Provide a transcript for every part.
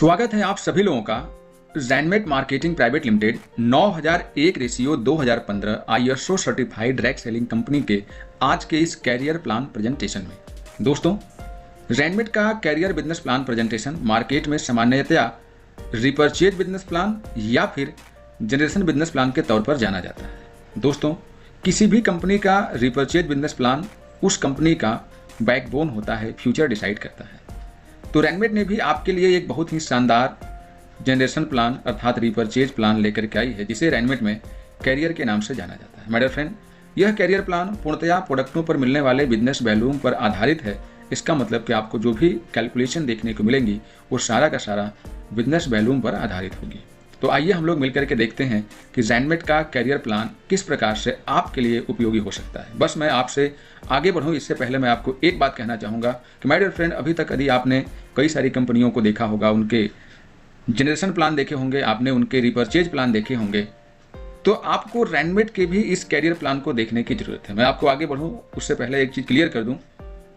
स्वागत है आप सभी लोगों का ज़ैनमेट marketing private limited 9001/2015 ISO certified direct selling company के आज के इस कैरियर प्लान प्रेजेंटेशन में। दोस्तों, ज़ैनमेट का career business plan presentation market में सामान्यतया रिपर्चेज बिजनेस प्लान या फिर जनरेशन बिजनेस प्लान के तौर पर जाना जाता है। दोस्तों, किसी भी कंपनी का रिपर्चेज बिजनेस प्लान उस कंपनी का बैकबोन होता है, फ्यूचर डिसाइड करता है। तो ज़ैनमेट ने भी आपके लिए एक बहुत ही शानदार जनरेशन प्लान अर्थात रिपर्चेज प्लान लेकर के आई है, जिसे ज़ैनमेट में कैरियर के नाम से जाना जाता है। माय डियर फ्रेंड, यह कैरियर प्लान पूर्णतया प्रोडक्टों पर मिलने वाले बिजनेस वैल्यूम पर आधारित है। इसका मतलब कि आपको जो भी कैलकुलेशन देखने को मिलेंगी वो सारा का सारा बिजनेस वैल्यूम पर आधारित होगी। तो आइए हम लोग मिलकर के देखते हैं कि ज़ैनमेट का कैरियर प्लान किस प्रकार से आपके लिए उपयोगी हो सकता है। बस मैं आपसे आगे बढ़ूं इससे पहले मैं आपको एक बात कहना चाहूँगा कि माय डियर फ्रेंड, अभी तक यदि आपने कई सारी कंपनियों को देखा होगा, उनके जनरेशन प्लान देखे होंगे, आपने उनके रिपर्चेज प्लान देखे होंगे, तो आपको ज़ैनमेट के भी इस कैरियर प्लान को देखने की जरूरत है। मैं आपको आगे बढ़ूँ उससे पहले एक चीज़ क्लियर कर दूँ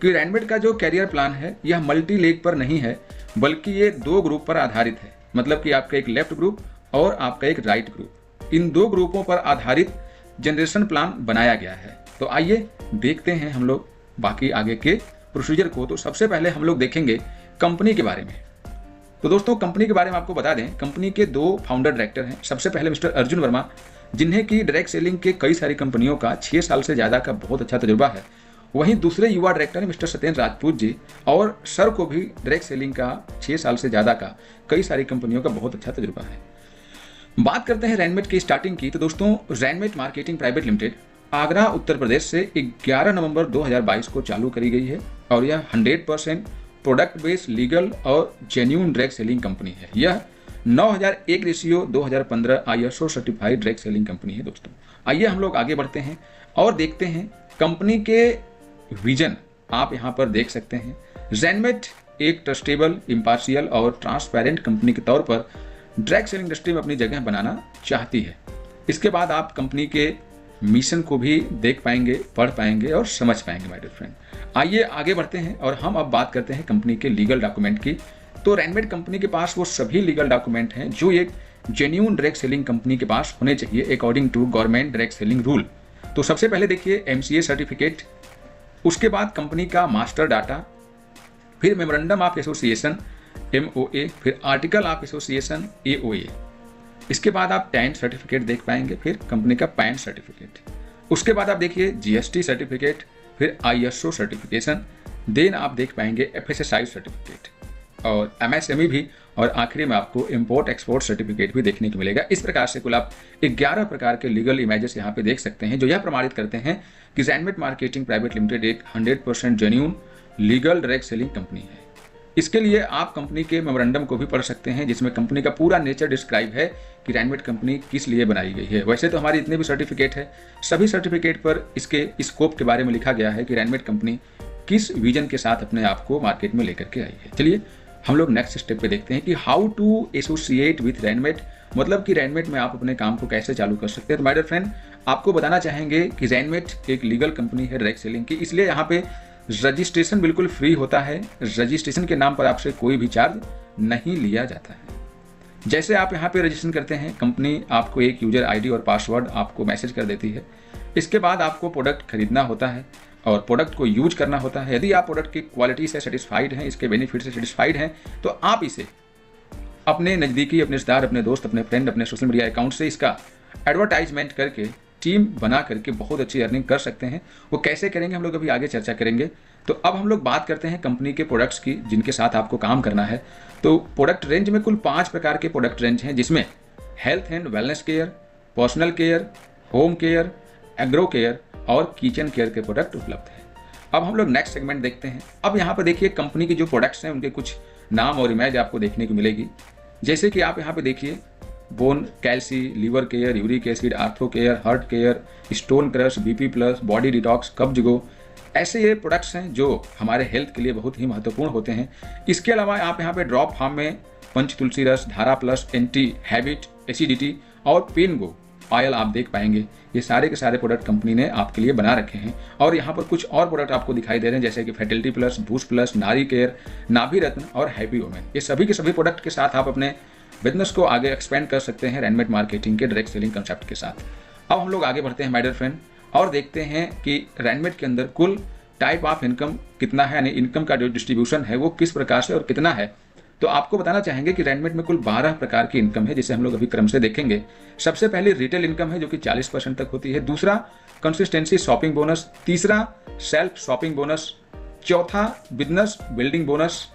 कि ज़ैनमेट का जो कैरियर प्लान है यह मल्टी लेग पर नहीं है, बल्कि ये दो ग्रुप पर आधारित है। मतलब कि आपका एक लेफ्ट ग्रुप और आपका एक राइट ग्रुप, इन दो ग्रुपों पर आधारित जनरेशन प्लान बनाया गया है। तो आइए देखते हैं हम लोग बाकी आगे के प्रोसीजर को। तो सबसे पहले हम लोग देखेंगे कंपनी के बारे में। तो दोस्तों, कंपनी के बारे में आपको बता दें, कंपनी के दो फाउंडर डायरेक्टर हैं। सबसे पहले मिस्टर अर्जुन वर्मा, जिन्हें की डायरेक्ट सेलिंग के कई सारी कंपनियों का 6 साल से ज़्यादा का बहुत अच्छा तजुर्बा है। वहीं दूसरे युवा डायरेक्टर हैं मिस्टर सत्येंद्र राजपूत जी, और सर को भी डायरेक्ट सेलिंग का 6 साल से ज़्यादा का कई सारी कंपनियों का बहुत अच्छा तजुर्बा है। बात करते हैं ज़ैनमेट की स्टार्टिंग की। तो दोस्तों, ज़ैनमेट marketing private limited Agra Uttar Pradesh से 11 नवंबर 2022 को चालू करी गई है और यह 100% प्रोडक्ट बेस्ड लीगल और जेन्युइन डायरेक्ट सेलिंग कंपनी है। यह 9001/2015 ISO certified direct selling company है। दोस्तों, आइए हम लोग आगे बढ़ते हैं और देखते हैं कंपनी के विजन। आप यहाँ पर देख सकते हैं, ज़ैनमेट एक ट्रस्टेबल, इम्पार्शियल और ट्रांसपेरेंट कंपनी के तौर पर डायरेक्ट सेलिंग इंडस्ट्री में अपनी जगह बनाना चाहती है। इसके बाद आप कंपनी के मिशन को भी देख पाएंगे, पढ़ पाएंगे और समझ पाएंगे। माय डियर फ्रेंड, आइए आगे बढ़ते हैं और हम अब बात करते हैं कंपनी के लीगल डॉक्यूमेंट की। तो ज़ैनमेट कंपनी के पास वो सभी लीगल डॉक्यूमेंट हैं जो एक जेन्युइन डायरेक्ट सेलिंग कंपनी के पास होने चाहिए according to government direct selling rule. तो सबसे पहले देखिए MCA सर्टिफिकेट, उसके बाद कंपनी का मास्टर डाटा, फिर मेमोरेंडम ऑफ एसोसिएशन MOA, फिर आर्टिकल ऑफ एसोसिएशन AOA। इसके बाद आप टैन सर्टिफिकेट देख पाएंगे, फिर कंपनी का पैन सर्टिफिकेट। उसके बाद आप देखिए GST सर्टिफिकेट, फिर ISO सर्टिफिकेशन, देन आप देख पाएंगे FSSAI सर्टिफिकेट और MSME भी, और आखिरी में आपको इम्पोर्ट एक्सपोर्ट सर्टिफिकेट भी देखने को मिलेगा। इस प्रकार से कुल आप 11 प्रकार के लीगल इमेजेस यहाँ पे देख सकते हैं, जो यह प्रमाणित करते हैं कि ज़ैनमेट मार्केटिंग प्राइवेट लिमिटेड एक 100% genuine legal direct selling company है। इसके लिए आप कंपनी के मेमोरेंडम को भी पढ़ सकते हैं, जिसमें कंपनी का पूरा नेचर डिस्क्राइब है कि ज़ैनमेट कंपनी किस लिए बनाई गई है। वैसे तो हमारे जितने भी सर्टिफिकेट है, सभी सर्टिफिकेट पर इसके स्कोप के बारे में लिखा गया है कि ज़ैनमेट कंपनी किस विजन के साथ अपने आप को मार्केट में लेकर के आई है। चलिए हम लोग नेक्स्ट स्टेप पे देखते हैं कि हाउ टू एसोसिएट विथ ज़ैनमेट, मतलब कि ज़ैनमेट में आप अपने काम को कैसे चालू कर सकते हैं। तो माय डियर फ्रेंड, आपको बताना चाहेंगे कि ज़ैनमेट एक लीगल कंपनी है डायरेक्ट सेलिंग की, इसलिए यहाँ पे रजिस्ट्रेशन बिल्कुल फ्री होता है। रजिस्ट्रेशन के नाम पर आपसे कोई भी चार्ज नहीं लिया जाता है। जैसे आप यहाँ पे रजिस्ट्रेशन करते हैं, कंपनी आपको एक यूजर ID और पासवर्ड आपको मैसेज कर देती है। इसके बाद आपको प्रोडक्ट खरीदना होता है और प्रोडक्ट को यूज करना होता है। यदि आप प्रोडक्ट की क्वालिटी से सेटिस्फाइड हैं, इसके बेनिफिट से सेटिस्फाइड हैं, तो आप इसे अपने नज़दीकी, अपने रिश्तेदार, अपने दोस्त, अपने फ्रेंड, अपने सोशल मीडिया अकाउंट से इसका एडवर्टाइजमेंट करके टीम बना करके बहुत अच्छी अर्निंग कर सकते हैं। वो कैसे करेंगे हम लोग अभी आगे चर्चा करेंगे। तो अब हम लोग बात करते हैं कंपनी के प्रोडक्ट्स की, जिनके साथ आपको काम करना है। तो प्रोडक्ट रेंज में कुल 5 प्रकार के प्रोडक्ट रेंज हैं, जिसमें health and wellness care, personal care, home care, agro care और किचन केयर के प्रोडक्ट उपलब्ध हैं। अब हम लोग नेक्स्ट सेगमेंट देखते हैं। अब यहाँ पर देखिए कंपनी के जो प्रोडक्ट्स हैं उनके कुछ नाम और इमेज आपको देखने को मिलेगी। जैसे कि आप यहाँ पे देखिए bone calci, liver care, uric acid, ortho care, heart care, stone crush, BP+, body detox, कब्ज गो, ऐसे ये प्रोडक्ट्स हैं जो हमारे हेल्थ के लिए बहुत ही महत्वपूर्ण होते हैं। इसके अलावा आप यहाँ पे ड्रॉप फॉर्म में पंच तुलसी रस, धारा प्लस, एंटी हैबिट, एसिडिटी और पेन गो, ऑयल आप देख पाएंगे, ये सारे के सारे प्रोडक्ट कंपनी ने आपके लिए बना रखे हैं। और यहाँ पर कुछ और प्रोडक्ट आपको दिखाई दे रहे हैं, जैसे कि फर्टिलिटी प्लस, बूस्ट प्लस, नारी केयर, नाभि रत्न और हैप्पी वुमेन। ये सभी के सभी प्रोडक्ट के साथ आप अपने बिजनेस को आगे एक्सपेंड कर सकते हैं रैनमेट मार्केटिंग के डायरेक्ट सेलिंग कंसेप्ट के साथ। अब हम लोग आगे बढ़ते हैं माय डियर फ्रेंड और देखते हैं कि रैनमेट के अंदर कुल टाइप ऑफ इनकम कितना है, यानी इनकम का जो डिस्ट्रीब्यूशन है वो किस प्रकार से और कितना है। तो आपको बताना चाहेंगे कि रैनमेट में कुल 12 प्रकार की इनकम है, जिसे हम लोग अभी क्रम से देखेंगे। सबसे पहले रिटेल इनकम है जो कि 40% तक होती है। दूसरा कंसिस्टेंसी शॉपिंग बोनस। तीसरा सेल्फ शॉपिंग बोनस। चौथा बिजनेस बिल्डिंग बोनस।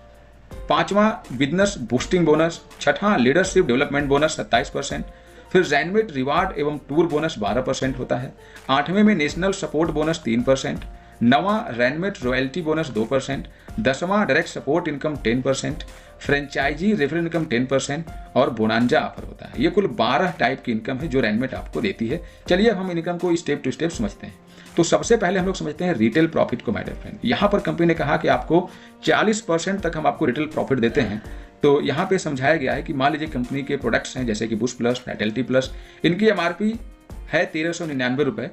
पांचवा बिजनेस बूस्टिंग बोनस। छठा लीडरशिप डेवलपमेंट बोनस 27%। फिर रैनमेट रिवार्ड एवं टूर बोनस 12% होता है। आठवें में नेशनल सपोर्ट बोनस 3%। नवा रैनमेट रॉयल्टी बोनस 2%। दसवां direct support income 10%। Franchise referral income 10% और बोनांजा ऑफर होता है। ये कुल 12 टाइप की इनकम है जो रैनमेट आपको देती है। चलिए अब हम इनकम को स्टेप टू स्टेप समझते हैं। तो सबसे पहले हम लोग समझते हैं रिटेल प्रॉफिट को माय डियर फ्रेंड। यहाँ पर कंपनी ने कहा कि आपको 40% तक हम आपको रिटेल प्रॉफिट देते हैं। तो यहाँ पे समझाया गया है कि मान लीजिए कंपनी के प्रोडक्ट्स हैं जैसे कि बूस्ट प्लस, फैटलिटी प्लस, इनकी एमआरपी है 1399 रुपये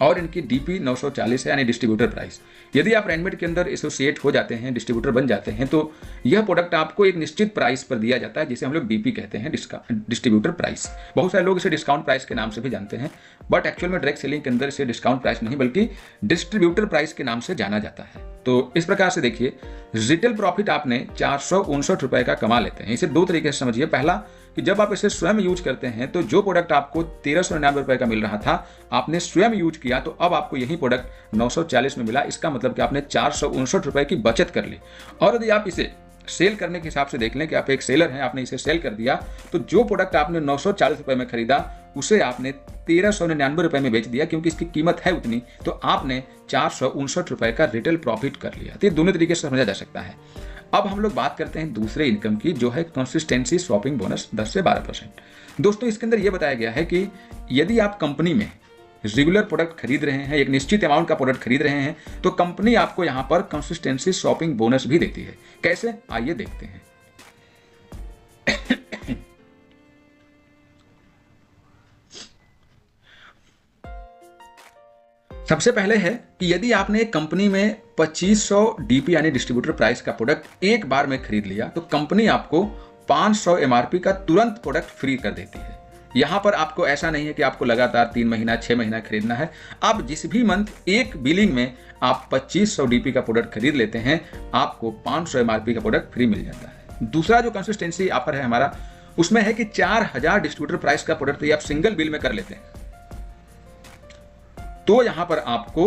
और इनकी डीपी 940 है, यानी डिस्ट्रीब्यूटर प्राइस। यदि आप रैनमेट के अंदर एसोसिएट हो जाते हैं, डिस्ट्रीब्यूटर बन जाते हैं, तो यह प्रोडक्ट आपको एक निश्चित प्राइस पर दिया जाता है जिसे हम लोग डीपी कहते हैं, डिस्ट्रीब्यूटर प्राइस। बहुत सारे लोग इसे डिस्काउंट प्राइस के नाम से भी जानते हैं, बट एक्चुअल में डायरेक्ट सेलिंग के अंदर इसे डिस्काउंट प्राइस नहीं बल्कि डिस्ट्रीब्यूटर प्राइस के नाम से जाना जाता है। तो इस प्रकार से देखिए, रिटेल प्रॉफिट आपने 459 रुपए का कमा लेते हैं। इसे दो तरीके से समझिए। पहला कि जब आप इसे स्वयं यूज करते हैं तो जो प्रोडक्ट आपको 1399 रुपए का मिल रहा था, आपने स्वयं यूज किया तो अब आपको यही प्रोडक्ट 940 में मिला। इसका मतलब कि आपने 459 रुपए की बचत कर ली। और यदि आप इसे सेल करने के हिसाब से देख लें कि आप एक सेलर हैं, आपने इसे सेल कर दिया, तो जो प्रोडक्ट आपने 940 रुपए में खरीदा उसे आपने 1399 रुपए में बेच दिया, क्योंकि इसकी कीमत है उतनी, तो आपने 459 रुपए का रिटेल प्रॉफिट कर लिया। तो ये दोनों तरीके से समझा जा सकता है। अब हम लोग बात करते हैं दूसरे इनकम की, जो है कंसिस्टेंसी शॉपिंग बोनस 10 से 12%। दोस्तों इसके अंदर यह बताया गया है कि यदि आप कंपनी में रेगुलर प्रोडक्ट खरीद रहे हैं, एक निश्चित अमाउंट का प्रोडक्ट खरीद रहे हैं, तो कंपनी आपको यहां पर कंसिस्टेंसी शॉपिंग बोनस भी देती है। कैसे, आइए देखते हैं। सबसे पहले है कि यदि आपने एक कंपनी में 2500 डीपी यानी डिस्ट्रीब्यूटर प्राइस का प्रोडक्ट एक बार में खरीद लिया, तो कंपनी आपको 500 एमआरपी का तुरंत प्रोडक्ट फ्री कर देती है। यहां पर आपको ऐसा नहीं है कि आपको लगातार 3 महीना 6 महीना खरीदना है। आप जिस भी मंथ एक बिलिंग में आप 2500 डीपी का प्रोडक्ट खरीद लेते हैं, आपको 500 एमआरपी का प्रोडक्ट फ्री मिल जाता है। दूसरा जो कंसिस्टेंसी ऑफर है हमारा, उसमें है कि 4000 डिस्ट्रीब्यूटर प्राइस का प्रोडक्ट यदि आप सिंगल बिल में कर लेते हैं, तो यहां पर आपको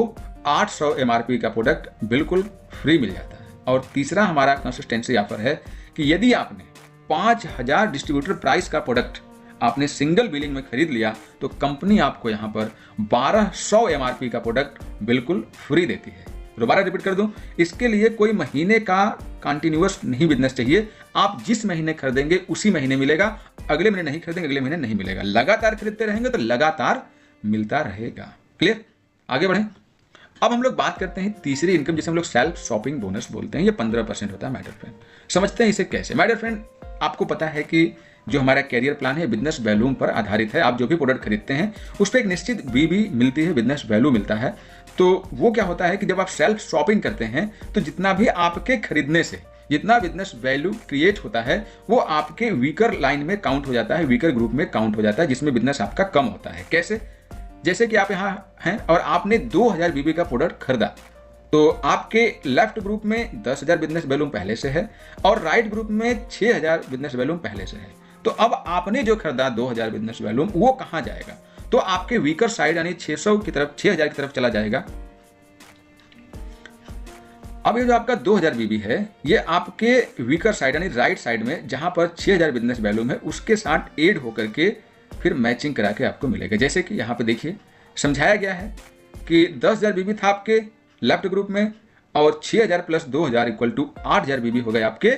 800 एमआरपी का प्रोडक्ट बिल्कुल फ्री मिल जाता है। और तीसरा हमारा कंसिस्टेंसी ऑफर है कि यदि आपने 5000 डिस्ट्रीब्यूटर प्राइस का प्रोडक्ट आपने सिंगल बिलिंग में खरीद लिया, तो कंपनी आपको यहां पर 1200 एमआरपी का प्रोडक्ट बिल्कुल फ्री देती है। दोबारा रिपीट कर दूं, इसके लिए कोई महीने का कंटिन्यूअस नहीं बिजनेस चाहिए। आप जिस महीने खरीदेंगे उसी महीने मिलेगा, अगले महीने नहीं खरीदेंगे अगले महीने नहीं मिलेगा। लगातार खरीदते रहेंगे तो लगातार मिलता रहेगा। क्लियर, आगे बढ़ें। अब हम लोग बात करते हैं तीसरी इनकम, जिसे हम लोग सेल्फ शॉपिंग बोनस बोलते हैं। ये 15% होता है माय डियर फ्रेंड। समझते हैं इसे कैसे। माय डियर फ्रेंड, आपको पता है कि जो हमारा कैरियर प्लान है बिजनेस वैल्यू पर आधारित है। आप जो भी प्रोडक्ट खरीदते हैं उस पर एक निश्चित बीबी मिलती है, बिजनेस वैल्यू मिलता है। तो वो क्या होता है कि जब आप सेल्फ शॉपिंग करते हैं तो जितना भी आपके खरीदने से जितना बिजनेस वैल्यू क्रिएट होता है वो आपके वीकर लाइन में काउंट हो जाता है, वीकर ग्रुप में काउंट हो जाता है, जिसमें बिजनेस आपका कम होता है। कैसे, जैसे कि आप यहाँ हैं और आपने 2000 बीबी का प्रोडक्ट खरीदा, तो आपके लेफ्ट ग्रुप में 10,000 बिजनेस वैल्यूम पहले से है और राइट ग्रुप में 6000 बिजनेस वैल्यूम पहले से है। तो अब आपने जो खरीदा 2000 बिजनेस वैल्यूम, वो कहां जाएगा? तो आपके वीकर साइड यानी 600 की तरफ, 6000 की तरफ चला जाएगा। अब ये जो आपका 2000 बीबी है, ये आपके वीकर साइड यानी राइट साइड में जहां पर 6000 बिजनेस वैल्यूम है उसके साथ एड होकर के फिर मैचिंग करा के आपको मिलेगा। जैसे कि यहाँ पे देखिए समझाया गया है कि 10,000 बीबी था आपके लेफ्ट ग्रुप में और 6000 प्लस 2000 इक्वल टू 8000 बीबी हो गए आपके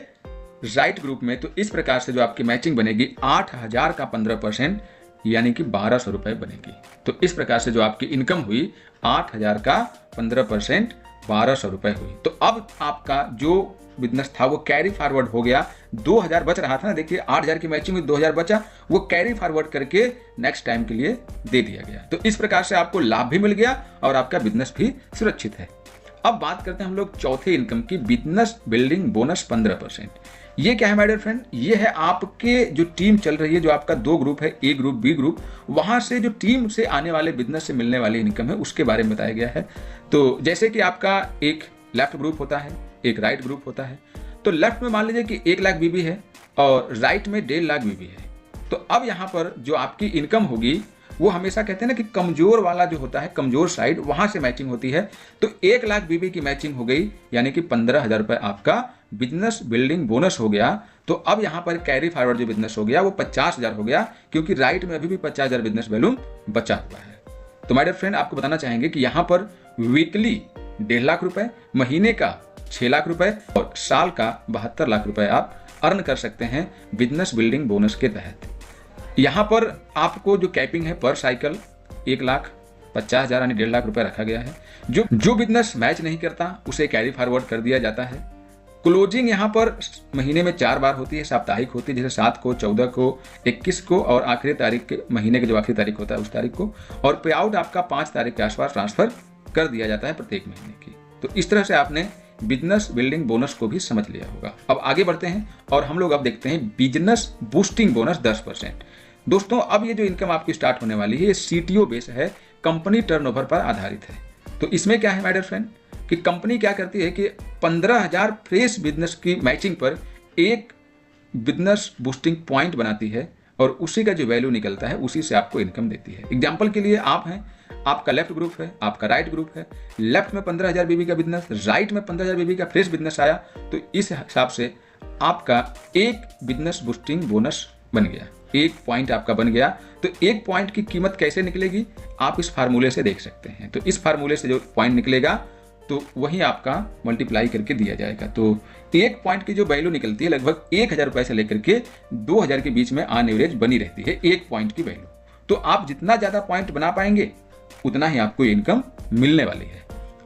राइट ग्रुप में। तो इस प्रकार से जो आपकी मैचिंग बनेगी 8000 का 15% यानी कि 1200 रुपए बनेगी। तो इस प्रकार से जो आपकी इनकम हुई 8000 का 15% 1200 रुपये हुई। तो अब आपका जो बिजनेस था वो कैरी फॉरवर्ड हो गया, 2000 बच रहा था ना, देखिए 8000 की मैचिंग में 2000 बचा, वो कैरी फॉरवर्ड करके नेक्स्ट टाइम के लिए दे दिया गया। तो इस प्रकार से आपको लाभ भी मिल गया और आपका बिजनेस भी सुरक्षित है। अब बात करते हैं हम लोग चौथे इनकम की, बिजनेस बिल्डिंग बोनस 15%। ये क्या है माय डियर फ्रेंड? ये है आपके जो टीम चल रही है, जो आपका 2 ग्रुप है, ए ग्रुप बी ग्रुप, वहां से जो टीम से आने वाले बिजनेस से मिलने वाली इनकम है उसके बारे में बताया गया है। तो जैसे कि आपका एक लेफ्ट ग्रुप होता है, एक राइट ग्रुप होता है। तो लेफ्ट में मान लीजिए कि 1 लाख बीबी है और राइट में 1.5 लाख बीबी है। तो अब यहाँ पर जो आपकी इनकम होगी वो हमेशा कहते हैं ना कि कमजोर वाला जो होता है, कमजोर साइड, वहां से मैचिंग होती है। तो 1 लाख बीबी की मैचिंग हो गई, यानी कि 15,000 रुपए आपका बिजनेस बिल्डिंग बोनस हो गया। तो अब यहाँ पर कैरी फॉरवर्ड जो बिजनेस हो गया वो 50,000 हो गया, क्योंकि राइट में अभी भी 50,000 बिजनेस वैल्यूम बचा हुआ है। तो माय डियर फ्रेंड, आपको बताना चाहेंगे कि यहाँ पर वीकली 1.5 लाख रुपए, महीने का 6 लाख रुपए और साल का 72 लाख रुपए आप अर्न कर सकते हैं बिजनेस बिल्डिंग बोनस के तहत। यहाँ पर आपको जो कैपिंग है पर साइकिल 1,50,000 यानी 1.5 लाख रुपए रखा गया है। जो बिजनेस मैच नहीं करता उसे कैरी फॉरवर्ड कर दिया जाता है। क्लोजिंग यहाँ पर महीने में 4 बार होती है, साप्ताहिक होती है, जैसे 7 को, 14 को, 21 को और आखिरी तारीख के महीने के जो आखिरी तारीख होता है उस तारीख को। और पे आउट आपका 5 तारीख के आसपास ट्रांसफर कर दिया जाता है प्रत्येक महीने की। तो इस तरह से आपने बिजनेस बिल्डिंग बोनस को भी समझ लिया होगा। अब आगे बढ़ते हैं और हम लोग अब देखते हैं बिजनेस बूस्टिंग बोनस 10%। दोस्तों, अब ये जो इनकम आपकी स्टार्ट होने वाली है ये सीटीओ बेस है, कंपनी टर्नओवर पर आधारित है। तो इसमें क्या है माय डियर फ्रेंड कि कंपनी क्या करती है कि 15,000 फ्रेश बिजनेस की मैचिंग पर एक बिजनेस बूस्टिंग पॉइंट बनाती है और उसी का जो वैल्यू निकलता है उसी से आपको इनकम देती है। एग्जाम्पल के लिए आप हैं, आपका लेफ्ट ग्रुप है, आपका राइट ग्रुप है। लेफ्ट में 15,000 बीबी का बिजनेस, राइट में 15,000 बीबी का फ्रेश बिजनेस आया, तो इस हिसाब से आपका एक बिजनेस बूस्टिंग बोनस बन गया, 1 पॉइंट आपका बन गया। तो 1 पॉइंट की कीमत कैसे निकलेगी आप इस फार्मूले से देख सकते हैं। तो इस फार्मूले से जो पॉइंट निकलेगा तो वही आपका मल्टीप्लाई करके दिया जाएगा। तो 1 पॉइंट की जो वैल्यू निकलती है लगभग 1,000 रुपए से लेकर के 2,000 के बीच में ऑन एवरेज बनी रहती है 1 पॉइंट की वैल्यू। तो आप जितना ज्यादा पॉइंट बना पाएंगे उतना ही आपको इनकम मिलने वाली है।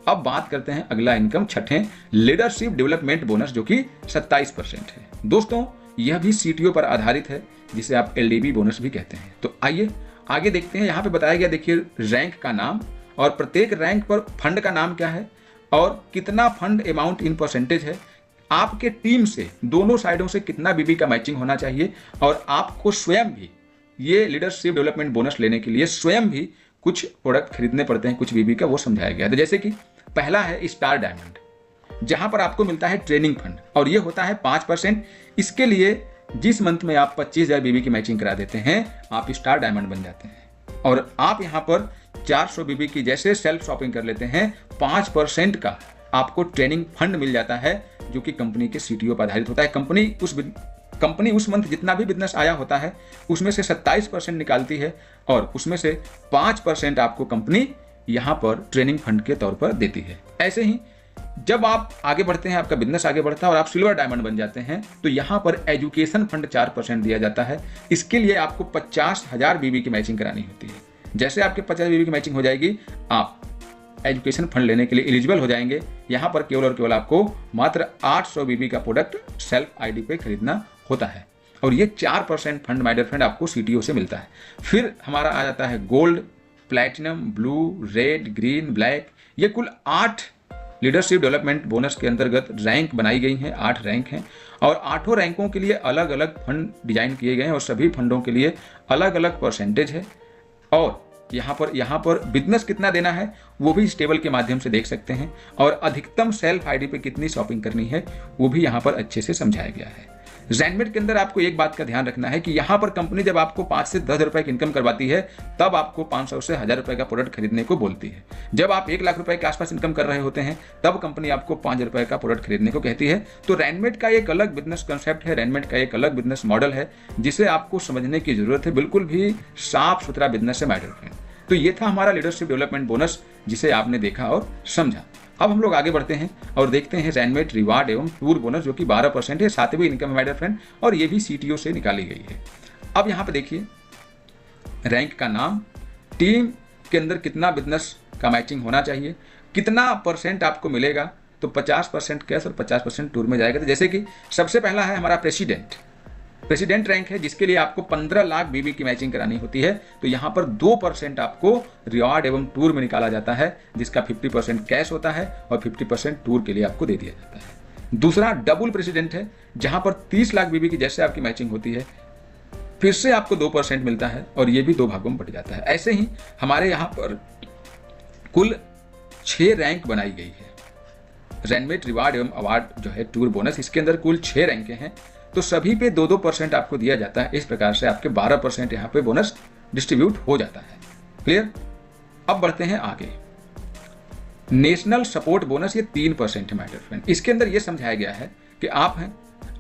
अब बात करते हैं अगला इनकम, छठे लीडरशिप डेवलपमेंट बोनस, जो कि 27% है। दोस्तों, यह भी सीटीओ पर आधारित है, जिसे आप एलडीबी बोनस भी कहते हैं। तो आइए आगे देखते हैं। यहाँ पे बताया गया, देखिए रैंक का नाम और प्रत्येक रैंक पर फंड का नाम क्या है और कितना फंड अमाउंट इन परसेंटेज है, आपके टीम से दोनों साइडों से कितना बीबी का मैचिंग होना चाहिए और आपको स्वयं भी ये लीडरशिप डेवलपमेंट बोनस लेने के लिए स्वयं भी कुछ प्रोडक्ट खरीदने पड़ते हैं कुछ बीबी का, वो समझाया गया है। तो जैसे कि पहला है स्टार डायमंड, जहां पर आपको मिलता है ट्रेनिंग फंड और ये होता है 5%। इसके लिए जिस मंथ में आप 25,000 बीबी की मैचिंग करा देते हैं आप स्टार डायमंड बन जाते हैं और आप यहाँ पर 400 बीबी की जैसे सेल्फ शॉपिंग कर लेते हैं 5% का आपको ट्रेनिंग फंड मिल जाता है, जो कि कंपनी के सीटीओ पर आधारित होता है। कंपनी उस मंथ जितना भी बिजनेस आया होता है उसमें से 27% निकालती है और उसमें से 5% आपको कंपनी यहाँ पर ट्रेनिंग फंड के तौर पर देती है। ऐसे ही जब आप आगे बढ़ते हैं, आपका बिजनेस आगे बढ़ता है और आप सिल्वर डायमंड बन जाते हैं, तो यहाँ पर एजुकेशन फंड 4% दिया जाता है। इसके लिए आपको 50,000 बीबी की मैचिंग करानी होती है। जैसे आपके 50 बीबी की मैचिंग हो जाएगी, आप एजुकेशन फंड लेने के लिए एलिजिबल हो जाएंगे। यहाँ पर केवल और केवल आपको मात्र 800 बीबी का प्रोडक्ट सेल्फ आईडी पे खरीदना होता है और ये 4% फंड माय डियर फ्रेंड आपको सीटीओ से मिलता है। फिर हमारा आ जाता है gold, platinum, blue, red, green, black. ये कुल 8 लीडरशिप डेवलपमेंट बोनस के अंतर्गत रैंक बनाई गई हैं, 8 रैंक हैं और 8 रैंकों के लिए अलग अलग फंड डिजाइन किए गए हैं और सभी फंडों के लिए अलग अलग परसेंटेज है। और यहाँ पर बिजनेस कितना देना है वो भी इस टेबल के माध्यम से देख सकते हैं और अधिकतम सेल्फ आईडी पे कितनी शॉपिंग करनी है वो भी यहाँ पर अच्छे से समझाया गया है। ज़ेनमेट के अंदर आपको एक बात का ध्यान रखना है कि यहाँ पर कंपनी जब आपको 5 से 10 रुपए की इनकम करवाती है तब आपको 500 से 1000 रुपए का प्रोडक्ट खरीदने को बोलती है। जब आप 1 लाख रुपए के आसपास इनकम कर रहे होते हैं तब कंपनी आपको 5 रुपए का प्रोडक्ट खरीदने को कहती है। तो रैनमेट का एक अलग बिजनेस कंसेप्ट है, रैनमेट का एक अलग बिजनेस मॉडल है जिसे आपको समझने की जरूरत है। बिल्कुल भी साफ सुथरा बिजनेस है माय डियर फ्रेंड। तो ये था हमारा लीडरशिप डेवलपमेंट बोनस जिसे आपने देखा और समझा। अब हम लोग आगे बढ़ते हैं और देखते हैं रैनमेट रिवार्ड एवं टूर बोनस, जो कि 12% है, 7वीं इनकम है माय डियर फ्रेंड और ये भी सीटीओ से निकाली गई है। अब यहाँ पे देखिए रैंक का नाम, टीम के अंदर कितना बिजनेस का मैचिंग होना चाहिए, कितना परसेंट आपको मिलेगा, तो 50% कैश और 50% टूर में जाएगा। तो जैसे कि सबसे पहला है हमारा प्रेसिडेंट रैंक है, जिसके लिए आपको 15 लाख बीबी की मैचिंग करानी होती है। तो यहाँ पर 2% आपको रिवार्ड एवं टूर में निकाला जाता है, जिसका 50% कैश होता है और 50% टूर के लिए आपको दे दिया जाता है। दूसरा डबल प्रेसिडेंट है, जहां पर 30 लाख बीबी की जैसे आपकी मैचिंग होती है, फिर से आपको 2% मिलता है और ये भी 2 भागों में बट जाता है। ऐसे ही हमारे यहाँ पर कुल 6 रैंक बनाई गई है। रैनमेट रिवार्ड एवं अवार्ड जो है टूर बोनस, इसके अंदर कुल 6 रैंकें हैं, तो सभी पे 2-2% आपको दिया जाता है। इस प्रकार से आपके 12% यहाँ पे बोनस डिस्ट्रीब्यूट हो जाता है। क्लियर? अब बढ़ते हैं आगे। नेशनल सपोर्ट बोनस ये 3% है माय डियर फ्रेंड। इसके अंदर ये समझाया गया है कि आप हैं,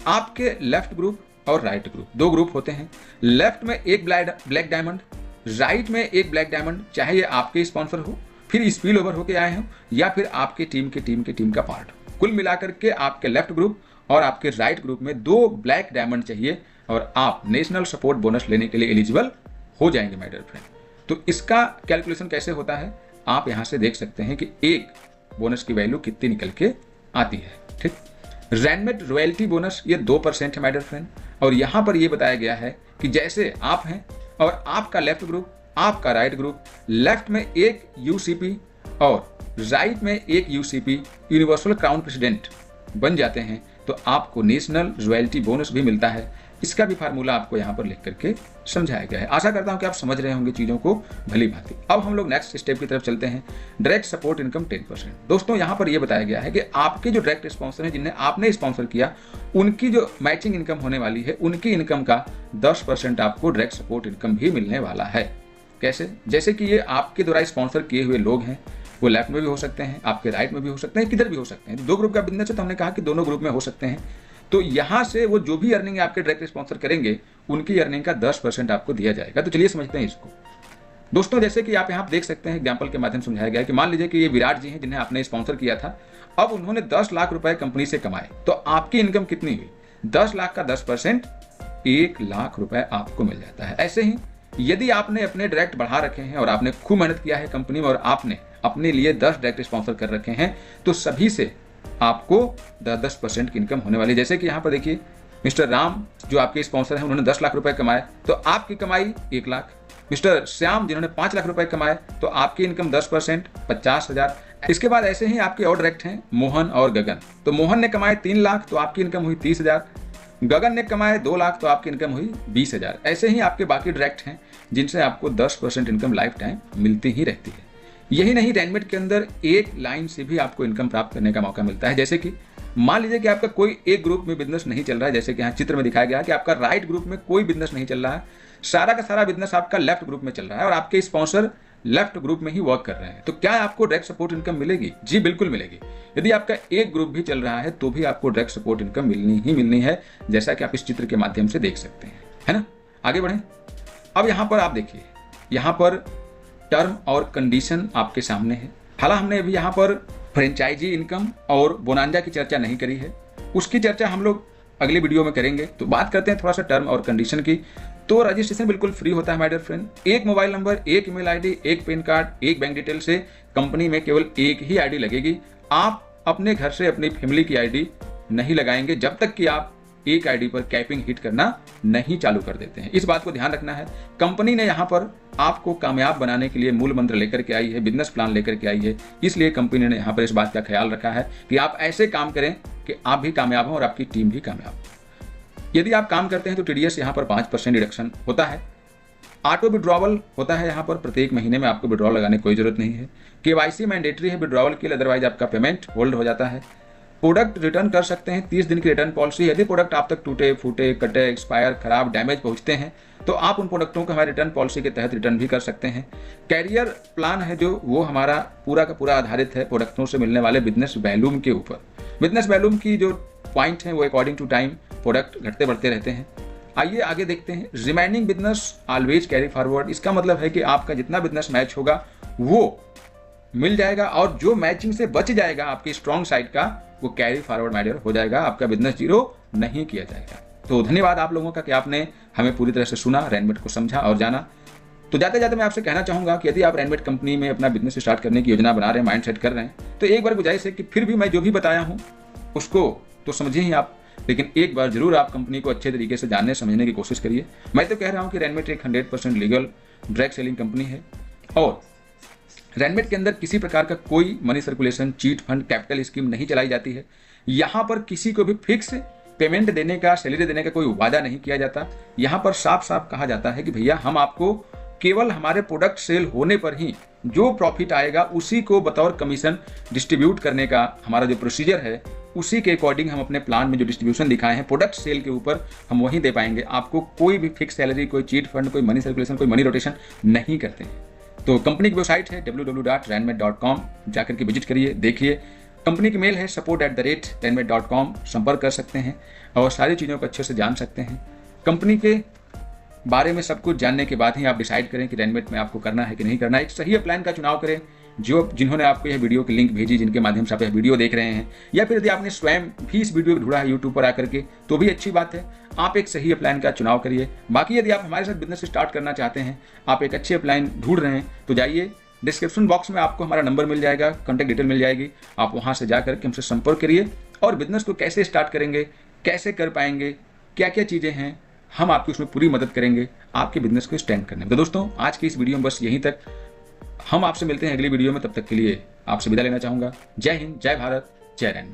आपके लेफ्ट ग्रुप और राइट ग्रुप, 2 ग्रुप होते हैं। लेफ्ट में एक ब्लैक डायमंड, राइट में एक ब्लैक डायमंड, चाहे ये आपके स्पॉन्सर हो, फिर स्पिल ओवर होके आए हो, या फिर आपके टीम का पार्ट हो। कुल मिलाकर के आपके लेफ्ट ग्रुप और आपके राइट ग्रुप में 2 ब्लैक डायमंड चाहिए और आप नेशनल सपोर्ट बोनस लेने के लिए एलिजिबल हो जाएंगे माय डियर फ्रेंड। तो इसका कैलकुलेशन कैसे होता है, आप यहां से देख सकते हैं कि एक बोनस की वैल्यू कितनी निकल के आती है। ठीक, रैनमेट रॉयल्टी बोनस ये 2% है माय डियर फ्रेंड। और यहां पर ये बताया गया है कि जैसे आप हैं और आपका लेफ्ट ग्रुप, आपका राइट ग्रुप, लेफ्ट में एक यूसीपी और राइट में एक यूसीपी यूनिवर्सल क्राउन प्रेसिडेंट बन जाते हैं, तो आपको नेशनल रॉयल्टी बोनस भी मिलता है। इसका भी फार्मूला आपको यहाँ पर लिख करके समझाया गया है। आशा करता हूँ कि आप समझ रहे होंगे चीज़ों को भली भांति। अब हम लोग नेक्स्ट स्टेप की तरफ चलते हैं। Direct support income 10%। दोस्तों यहाँ पर यह बताया गया है कि आपके जो डायरेक्ट स्पॉन्सर हैं, जिन्हें आपने स्पॉन्सर किया, उनकी जो मैचिंग इनकम होने वाली है, उनकी इनकम का 10% आपको डायरेक्ट सपोर्ट इनकम भी मिलने वाला है। कैसे? जैसे कि ये आपके द्वारा स्पॉन्सर किए हुए लोग हैं, वो लेफ्ट में भी हो सकते हैं, आपके राइट में भी हो सकते हैं, किधर भी हो सकते हैं। 2 ग्रुप का बिजनेस है, तो हमने कहा कि दोनों ग्रुप में हो सकते हैं। तो यहाँ से वो जो भी अर्निंग आपके डायरेक्ट स्पॉन्सर करेंगे, उनकी अर्निंग का 10% आपको दिया जाएगा। तो चलिए समझते हैं इसको। दोस्तों जैसे कि आप यहाँ देख सकते हैं, एग्जाम्पल के माध्यम से समझाया गया है कि मान लीजिए कि ये विराट जी हैं, जिन्हें आपने स्पॉन्सर किया था। अब उन्होंने 10 लाख रुपए कंपनी से कमाए, तो आपकी इनकम कितनी हुई? 10 लाख का 10% 1 लाख रुपए आपको मिल जाता है। ऐसे ही यदि आपने अपने डायरेक्ट बढ़ा रखे हैं और आपने खूब मेहनत किया है कंपनी में और आपने अपने लिए 10 डायरेक्ट स्पॉन्सर कर रखे हैं, तो सभी से आपको 10% की इनकम होने वाली है। जैसे कि यहाँ पर देखिए, मिस्टर राम जो आपके स्पॉन्सर हैं, उन्होंने 10 लाख रुपए कमाए, तो आपकी कमाई 1 लाख। मिस्टर श्याम जिन्होंने 5 लाख रुपए कमाए, तो आपकी इनकम 10% 50,000। इसके बाद ऐसे ही आपके और डायरेक्ट हैं मोहन और गगन। तो मोहन ने कमाए 3 लाख, तो आपकी इनकम हुई 30,000। गगन ने कमाए 2 लाख, तो आपकी इनकम हुई 20,000। ऐसे ही आपके बाकी डायरेक्ट हैं, जिनसे आपको 10% इनकम लाइफ टाइम मिलती ही रहती है। यही नहीं, रैनमेट के अंदर एक लाइन से भी आपको इनकम प्राप्त करने का मौका मिलता है। जैसे कि मान लीजिए कि आपका कोई एक ग्रुप में बिजनेस नहीं चल रहा है, जैसे कि यहाँ चित्र में दिखाया गया है कि आपका राइट ग्रुप में कोई बिजनेस नहीं चल रहा है, सारा का सारा बिजनेस आपका लेफ्ट ग्रुप में चल रहा है और आपके स्पॉन्सर लेफ्ट ग्रुप में ही वर्क कर रहे हैं, तो क्या आपको डायरेक्ट सपोर्ट इनकम मिलेगी? जी बिल्कुल मिलेगी। यदि आपका एक ग्रुप भी चल रहा है, तो भी आपको डायरेक्ट सपोर्ट इनकम मिलनी ही मिलनी है, जैसा कि आप इस चित्र के माध्यम से देख सकते हैं, है ना। आगे बढ़ें। अब यहाँ पर आप देखिए, यहाँ पर टर्म और कंडीशन आपके सामने है। हालांकि हमने अभी यहाँ पर फ्रेंचाइजी इनकम और बोनांजा की चर्चा नहीं करी है, उसकी चर्चा हम लोग अगले वीडियो में करेंगे। तो बात करते हैं थोड़ा सा टर्म और कंडीशन की। तो रजिस्ट्रेशन बिल्कुल फ्री होता है माय डियर फ्रेंड। एक मोबाइल नंबर, एक ईमेल आईडी, एक पैन कार्ड, एक बैंक डिटेल से कंपनी में केवल एक ही आईडी लगेगी। आप अपने घर से अपनी फैमिली की आईडी नहीं लगाएंगे जब तक कि आप एक आईडी पर कैपिंग हिट करना नहीं चालू कर देते हैं। इस बात को ध्यान रखना है। कंपनी ने यहाँ पर आपको कामयाब बनाने के लिए मूल मंत्र लेकर के आई है, बिजनेस प्लान लेकर के आई है। इसलिए कंपनी ने यहाँ पर इस बात का ख्याल रखा है कि आप ऐसे काम करें कि आप भी कामयाब हों और आपकी टीम भी कामयाब हो। यदि आप काम करते हैं तो टीडीएस यहाँ पर 5% डिडक्शन होता है। ऑटो विड्रॉवल होता है यहाँ पर, प्रत्येक महीने में आपको विड्रॉल लगाने की कोई जरूरत नहीं है। केवाईसी मैंडेटरी है विड्रॉवल के लिए, अदरवाइज आपका पेमेंट होल्ड हो जाता है। प्रोडक्ट रिटर्न कर सकते हैं, 30 दिन की रिटर्न पॉलिसी। यदि प्रोडक्ट आप तक टूटे फूटे, कटे, एक्सपायर, खराब, डैमेज पहुंचते हैं, तो आप उन प्रोडक्टों को हमारे रिटर्न पॉलिसी के तहत रिटर्न भी कर सकते हैं। कैरियर प्लान है जो, वो हमारा पूरा का पूरा आधारित है प्रोडक्टों से मिलने वाले बिजनेस वैल्यूम के ऊपर। बिजनेस वैल्यूम की जो पॉइंट है वो अकॉर्डिंग टू टाइम प्रोडक्ट घटते बढ़ते रहते हैं। आइए आगे देखते हैं। Remaining business always carry forward. इसका मतलब है कि आपका जितना बिजनेस मैच होगा वो मिल जाएगा और जो मैचिंग से बच जाएगा आपकी स्ट्रॉन्ग साइड का, वो कैरी फॉरवर्ड मैटर हो जाएगा। आपका बिजनेस जीरो नहीं किया जाएगा। तो धन्यवाद आप लोगों का कि आपने हमें पूरी तरह से सुना, रैनमेट को समझा और जाना। तो जाते जाते मैं आपसे कहना चाहूँगा कि यदि आप रेनमेट कंपनी में अपना बिजनेस स्टार्ट करने की योजना बना रहे हैं, माइंड सेट कर रहे हैं, तो एक बार गुजारिश है कि फिर भी मैं जो भी बताया हूँ उसको तो समझिए ही आप, लेकिन एक बार जरूर आप कंपनी को अच्छे तरीके से जानने समझने की कोशिश करिए। मैं तो कह रहा हूँ कि रेनमेट एक 100% लीगल डायरेक्ट सेलिंग कंपनी है और रेनमेट के अंदर किसी प्रकार का कोई money circulation, chit fund, capital scheme नहीं चलाई जाती है। यहाँ पर किसी को भी फिक्स पेमेंट देने का, सैलरी देने का कोई वादा नहीं किया जाता। यहाँ पर साफ साफ कहा जाता है कि भैया हम आपको केवल हमारे प्रोडक्ट सेल होने पर ही जो प्रॉफिट आएगा उसी को बतौर कमीशन डिस्ट्रीब्यूट करने का हमारा जो प्रोसीजर है, उसी के अकॉर्डिंग हम अपने प्लान में जो डिस्ट्रीब्यूशन दिखाए हैं प्रोडक्ट सेल के ऊपर हम वही दे पाएंगे। आपको कोई भी फिक्स सैलरी, कोई चीट फंड, कोई मनी सर्कुलेशन, कोई मनी रोटेशन नहीं करते हैं। तो कंपनी की वेबसाइट है www.ranmet.com, जाकर के विजिट करिए, देखिए। कंपनी की मेल है support@ranmet.com, संपर्क कर सकते हैं और सारी चीज़ों को अच्छे से जान सकते हैं। कंपनी के बारे में सब कुछ जानने के बाद ही आप डिसाइड करें कि रेनमेट में आपको करना है कि नहीं करना है। एक सही प्लान का चुनाव करें। जिन्होंने आपको यह वीडियो की लिंक भेजी, जिनके माध्यम से आप यह वीडियो देख रहे हैं, या फिर यदि आपने स्वयं भी इस वीडियो को ढूंढा है यूट्यूब पर आकर के, तो भी अच्छी बात है। आप एक सही प्लान का चुनाव करिए। बाकी यदि आप हमारे साथ बिजनेस स्टार्ट करना चाहते हैं, आप एक अच्छे प्लान ढूंढ रहे हैं, तो जाइए, डिस्क्रिप्शन बॉक्स में आपको हमारा नंबर मिल जाएगा, कॉन्टैक्ट डिटेल मिल जाएगी। आप वहाँ से जाकर के हमसे संपर्क करिए और बिजनेस को कैसे स्टार्ट करेंगे, कैसे कर पाएंगे, क्या क्या चीज़ें हैं, हम आपकी उसमें पूरी मदद करेंगे आपके बिजनेस को स्टैंड करने में। तो दोस्तों, आज की इस वीडियो में बस यहीं तक। हम आपसे मिलते हैं अगली वीडियो में, तब तक के लिए आपसे विदा लेना चाहूँगा। जय हिंद, जय भारत, जय रेनमेट।